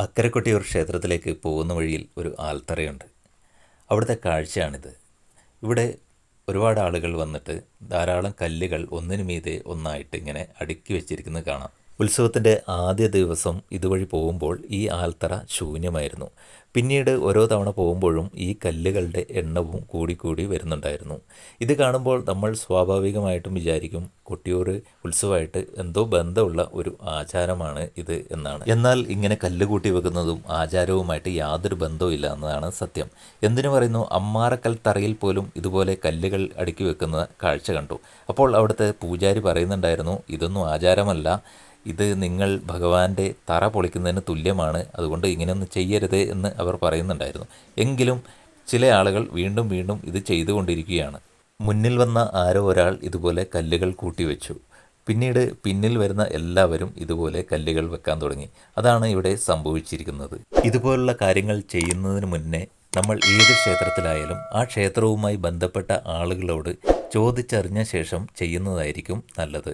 അക്കരക്കൊട്ടിയൂർ ക്ഷേത്രത്തിലേക്ക് പോകുന്ന വഴിയിൽ ഒരു ആൽത്തറയുണ്ട്. അവിടുത്തെ കാഴ്ചയാണിത്. ഇവിടെ ഒരുപാട് ആളുകൾ വന്നിട്ട് ധാരാളം കല്ലുകൾ ഒന്നിനു മീതെ ഒന്നായിട്ട് ഇങ്ങനെ അടുക്കി വെച്ചിരിക്കുന്നത് കാണാം. ഉത്സവത്തിൻ്റെ ആദ്യ ദിവസം ഇതുവഴി പോകുമ്പോൾ ഈ ആൽത്തറ ശൂന്യമായിരുന്നു. പിന്നീട് ഓരോ തവണ പോകുമ്പോഴും ഈ കല്ലുകളുടെ എണ്ണവും കൂടിക്കൂടി വരുന്നുണ്ടായിരുന്നു. ഇത് കാണുമ്പോൾ നമ്മൾ സ്വാഭാവികമായിട്ടും വിചാരിക്കും കൊട്ടിയൂർ ഉത്സവമായിട്ട് എന്തോ ബന്ധമുള്ള ഒരു ആചാരമാണ് ഇത് എന്നാണ്. എന്നാൽ ഇങ്ങനെ കല്ല് കൂട്ടി വെക്കുന്നതും ആചാരവുമായിട്ട് യാതൊരു ബന്ധവും ഇല്ല എന്നതാണ് സത്യം. എന്തിനു പറയുന്നു, അമ്മാറക്കൽ തറയിൽ പോലും ഇതുപോലെ കല്ലുകൾ അടുക്കി വെക്കുന്ന കാഴ്ച കണ്ടു. അപ്പോൾ അവിടുത്തെ പൂജാരി പറയുന്നുണ്ടായിരുന്നു, ഇതൊന്നും ആചാരമല്ല, ഇത് നിങ്ങൾ ഭഗവാന്റെ തറ പൊളിക്കുന്നതിന് തുല്യമാണ്, അതുകൊണ്ട് ഇങ്ങനെയൊന്നും ചെയ്യരുത് എന്ന് അവർ പറയുന്നുണ്ടായിരുന്നു. എങ്കിലും ചില ആളുകൾ വീണ്ടും വീണ്ടും ഇത് ചെയ്തുകൊണ്ടിരിക്കുകയാണ്. മുന്നിൽ വന്ന ആരോ ഒരാൾ ഇതുപോലെ കല്ലുകൾ കൂട്ടിവെച്ചു. പിന്നീട് പിന്നിൽ വരുന്ന എല്ലാവരും ഇതുപോലെ കല്ലുകൾ വെക്കാൻ തുടങ്ങി. അതാണ് ഇവിടെ സംഭവിച്ചിരിക്കുന്നത്. ഇതുപോലുള്ള കാര്യങ്ങൾ ചെയ്യുന്നതിന് മുന്നേ നമ്മൾ ഏത് ക്ഷേത്രത്തിലായാലും ആ ക്ഷേത്രവുമായി ബന്ധപ്പെട്ട ആളുകളോട് ചോദിച്ചറിഞ്ഞ ശേഷം ചെയ്യുന്നതായിരിക്കും നല്ലത്.